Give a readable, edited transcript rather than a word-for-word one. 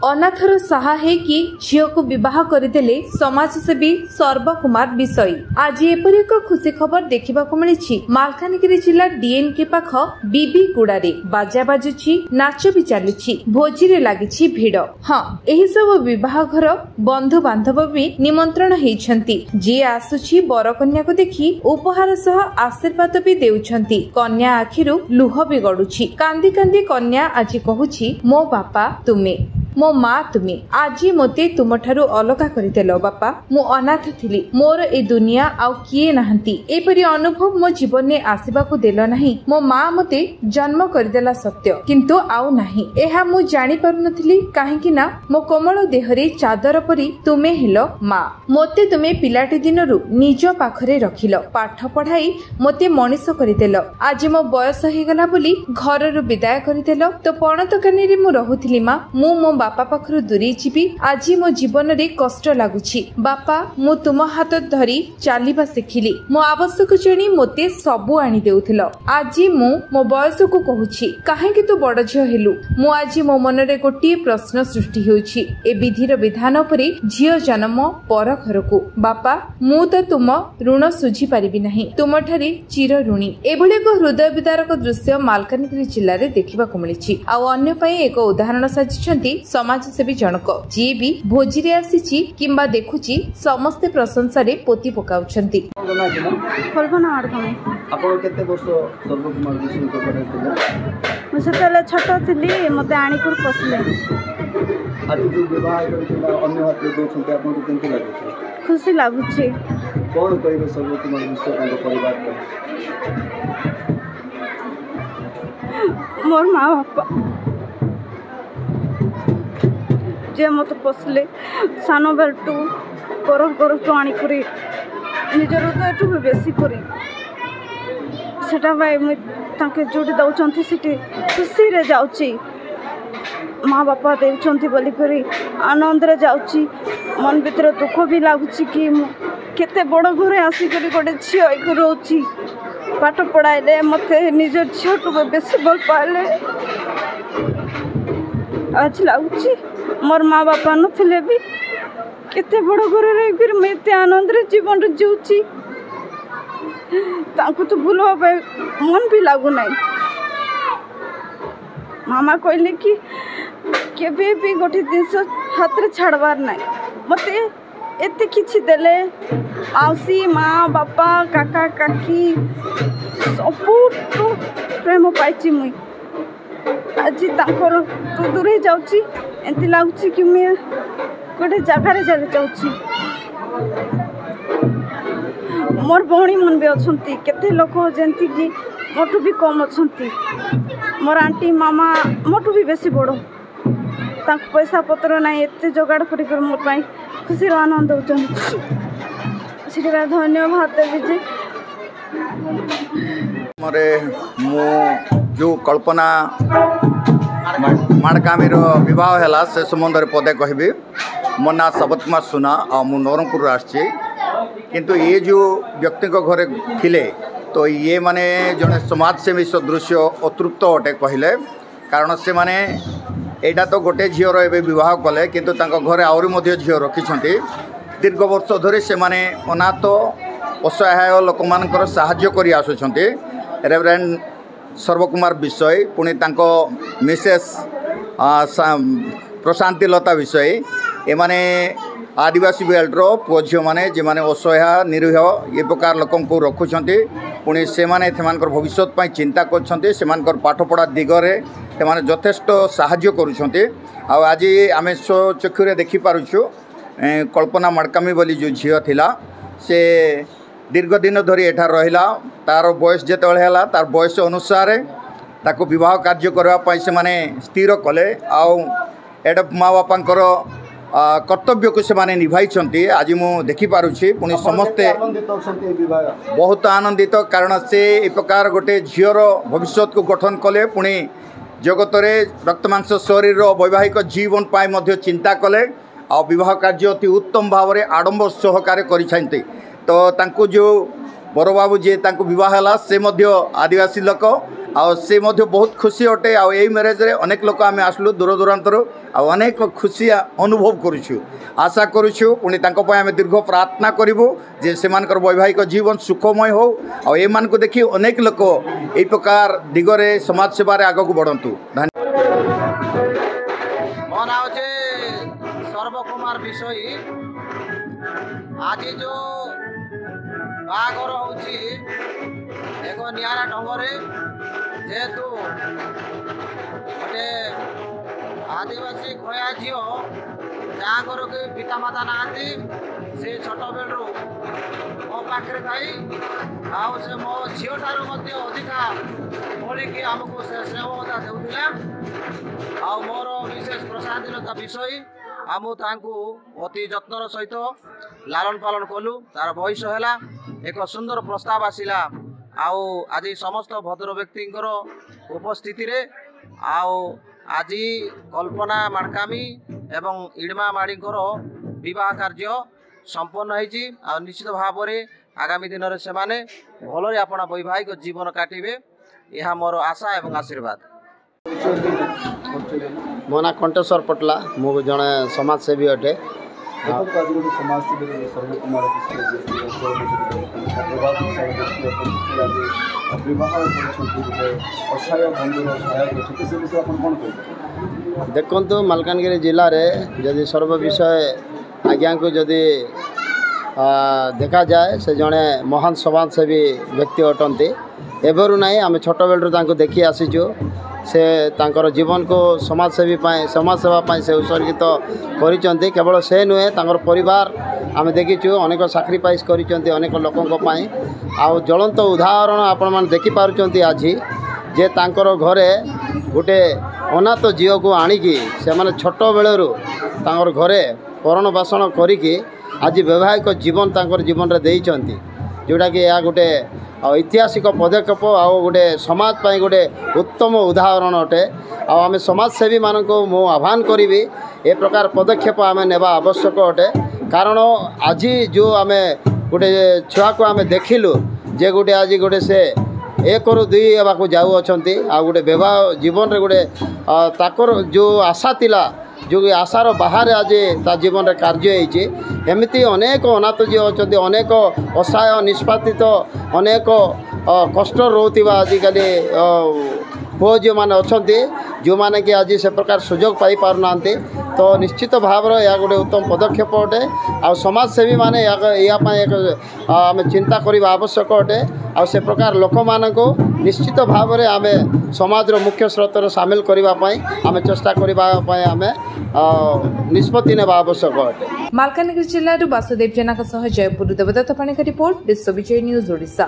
अनाथर साहा हेकि झील को विवाह करदेले समाजसेवी सर्वकुमार विषयी। आज एपरि एक खुशी खबर देखा मिली। मालकानगिरी जिला डीएनके पाख बीबी गुड़ारे बाजा बाजुची, नाच भी चली, भोजी रे लागिछि भिड़। हाँ, एही सब विवाह घर बंधु बांधव भी निमंत्रण हेइछंती। जी आसुछि बर कन्या को देखि उपहार सह आशीर्वाद भी देउछंती। कन्या आखिरु लुह भी गडुछि। कांदी कांदी कन्या आज कहुछि, मो बापा तुमे, मो माँ तुमे, आज मते तुम ठारू अलगा करदेल बापा। मु अनाथ थिली, मोर ए दुनिया आउ किए नाहंती। एपरि अनुभव मो जीवन में आसीबाकू देल नाही। मो माँ मते जन्म करदेला सत्य, किंतु आउ नाही। एहा मु जानि पारुनथिली, काहेकि ना मो कोमल देहरे चादर परी तुमे हेलो माँ। मते तुमे पिलाटी दिनरु निज पाखरे रखिल, पाठ पढ़ाई मते मनीष करदेल। आज मो बयस हेगला बोली घररु विदाय करदेल। तो पणतकानी रे मु रहुथिली माँ, मु मो बापा पाखरु दूरी जीवी। आज मो जीवन रे कष्ट लागुछि बापा। मु तुम हाथ धरी चलिबा सिखिली। मो आवश्यक जणी मते सबु आनी देउथिल। आज मु मो बयस को कहूछि, काहेकि तू बड़ झियो हेलु। मु आज मो मन रे गोटिए प्रश्न सृष्टि होउछि, ए विधिर विधान परे झियो जन्म पर घरकू। बापा, मु त तुम ऋण सुझी पारिबि नाही, तुम ठारे चिर ऋणी। एभଳି ଏକ ହୃଦୟ ବିଦାରକ ଦୃଶ୍ୟ ମାଲକାନଗିରି ଜିଲ୍ଲାରେ ଦେଖିବାକୁ ମିଳିଛି। ଆଉ ଅନ୍ୟ ପାଇଁ ଏକ ଉଦାହରଣ ସାଜିଛନ୍ତି समाजसेवी जनक, जी भी भोजी रे आसीची किंबा देखुची समस्ते प्रशंसारे पोती पकाउछंती। कल्पना आडकमे आपण केते वर्ष सर्वकुमार विषय को करथिले? मु सेतले छोट थिली, मते आनीकुर पसले। आज जो विवाह करथिला अन्य हाथ दो छंते आपण को केते लागुछि? खुशी लागुछि। कोन कहिबे सर्वकुमार विषय का परिवार को? मोर माँ बापा जे मत पसले सान बेलटू कर आनी करी निजर तो एटू भी बेसी करी सेटा भाई मुझे ताके जोड़ी दउचंती सिटी खुशी रे जाउची। माँ बापा देउचंती बोली करी आनंद रे जाउची। मन भीतर दुख भी लागुची कि केते बड़ घरे आसी करी गोटे झियो एक रोची। पाठ पढ़ाइले मते निजर झियोटू बेसी भल पाइले। आज लागुची मोर माँ बापा नथिले भी केते बड़ घर रही मैं एते आनंद रे जीवन जीउची। तांको तो भूलवा मन भी लागू नहीं। मामा कहले कि केबे भी गोटे जिनस हाथ रे छाड़बार नहीं। मते एते किछि देले आउसी माँ बापा काका काकी सबू प्रेम पाइछि मुई। आज तांकर तू दूर जाउची, एंती लागुची कि मैं गोटे जगार जाउची। मोर भौणी मन भी अछंती, केते लोक जेंती कि मोटू भी कम अछंती। मोर आंटी मामा मोटू भी बेसी बड़, तांक पैसा पत्र नहीं, एते जोगाड़ कर मोर पाई खुशी आनंद होचन। सिटा धन्यवाद देवी जी। मरे मु जो कल्पना माड़कामीर विवाह है से संबंध में पदे कहबी। मो ना शबत कुमार सुना आ मु नवरंगपुर आसी। किंतु ये जो व्यक्ति घरे थिले तो ये माने जड़े समाजसेवी सदृश अतृप्त अटे कहले। कारण से माने एटा तो गोटे झीर ए विवाह कले, किंतु घरे आहरी मध्य झील रखिछंती। दीर्घ वर्ष धरी से माने अनाथ असहाय लोक मानकर साहाय्य करि आसुछंती। रेवरेंड सर्वकुमार विषय पुणी तांको मिसेस प्रशांति लता विषय एमाने आदिवासी बेल्टर पुओ झील मैंने जे मैंने असहाय निरीह ये प्रकार लोक रखुंट। पुणी से भविष्य चिंता कर पाठपढ़ा दिगरे से यथेष्ट साहाय्य करुँच। आज आम स्वचक्षुरे देखिपुँ कल्पना माड़कामी बोली जो झील थिला से दीर्घ दिन धरी एठा रहिला। तार बयस जेतेबेले तार बयस अनुसार ताको विवाह कार्य करने से माने स्थिर कले। एटा माँ बापांकर कर्तव्य को से माने निभाई। आज मु देखिपुँ पुणी समस्ते बहुत आनंदित, कारण से ए प्रकार गोटे झीर भविष्य को गठन कले। पुणी जगत रे रक्तमांस शरीर वैवाहिक जीवन पाई चिंता कले। आ विवाह कार्य अति उत्तम भाव में आडंबर सहकारे करिसेंती। तो तांको जो बड़ बाबू जी विवाह है से आदिवासी लोक से बहुत खुशी अटे आई मैरेज रे अनेक लोक आम आसलु दूर दूरांतर अनेक खुशी अनुभव करुचु आशा करुचु पुणी आम दीर्घ प्रार्थना करूँ जे से वैवाहिक जीवन सुखमय हो आम को देखी अनेक लोक यही प्रकार दिगरे समाज सेवार आग को बढ़ंतु। मो ना हे सर्वकुमार विषय आज जो बाघर होची एक निरा ढंगे जेहेतु गोटे आदिवासी खया झी जहाँ घर के पितामाता नहांती से छोट बेलू मो पाखे थी से मो झीठार अधिका बोलिकी आमको से स्नेहता देउथिला आ मोर विशेष प्रसादीनता विषय आमु तांकु अति जत्नर सहित लालन पालन कलु तार बयस है एक सुंदर प्रस्ताव आसिला आज समस्त भद्र व्यक्ति उपस्थिति रे आज कल्पना माणकामी एवं इडमा माड़ीकर विवाह कार्य संपन्न होइछि निश्चित भाव में आगामी दिन में से भल अपना वैवाहिक जीवन काटिबे यह मोर आशा एवं आशीर्वाद। मो ना कंटेश्वर पटला मु जड़े समाजसेवी अटे। देखु मालकानगिरी जिले में जदि सर्व विषय आज्ञा को जदि देखा जाए से जड़े महान समाजसेवी व्यक्ति अटंती एवरू ना आम छोट बेलू देखी आसीचु से तांकर जीवन को समाजसेवी समाज सेवा से उत्सर्गित करिसेंती केवल से नुहे तांकर परिवार आम देखीचु अनेक साक्रिफाइस करिसेंती अनेक लोकों पाई आउ ज्वलंत उदाहरण आपण माने देखि पारुचंती आज जे तांकर घरे गोटे अनाथ झील को आणिकी से माने छोट बेलू तांकर घरे करण बासन करिकी आज वैवाहिक जीवन तांकर जीवन रे देइचंती जोटा कि या गोटे ऐतिहासिक पदक्षेप आउ गोटे समाज पाई गोटे उत्तम उदाहरण अटे आम समाजसेवी मान को मु आह्वान करी ए प्रकार पदक्षेप आम नेबा आवश्यक अटे कारण आज जो आम गोटे छुआ को आम देखिलु जे गोटे आज गोटे से 1 ରୁ 2 हेबाकू जाऊ अछंती आ गोटे विवाह जीवन रे गोटे ताकर जो आशा तिला जो आशार बाहर आज ता जीवन रे कार्य होइछि एमिति अनेक अनाथ जी अछंती अनेक असहाय निष्पादित अनेक कष्ट रोथिबा आजिकली पुओ झील मैंने अच्छा जो मैंने कि आज से प्रकार सुजोग पाई पारना तो निश्चित भाव यह गोटे उत्तम पदक्षेप अटे आ समाजसेवी मैंने एक आम चिंता करने आवश्यक अटे आ से प्रकार लोक मान को निश्चित भाव में आम समाज मुख्य स्रोतर सामिल करने आम चेष्टा करने आम निष्पत्ति नेबा आवश्यक अटे। मालकानगिरी जिल्ला वासुदेव जेना जयपुर देवदत्त पाणिका रिपोर्ट विश्व विजय न्यूज ओडिशा।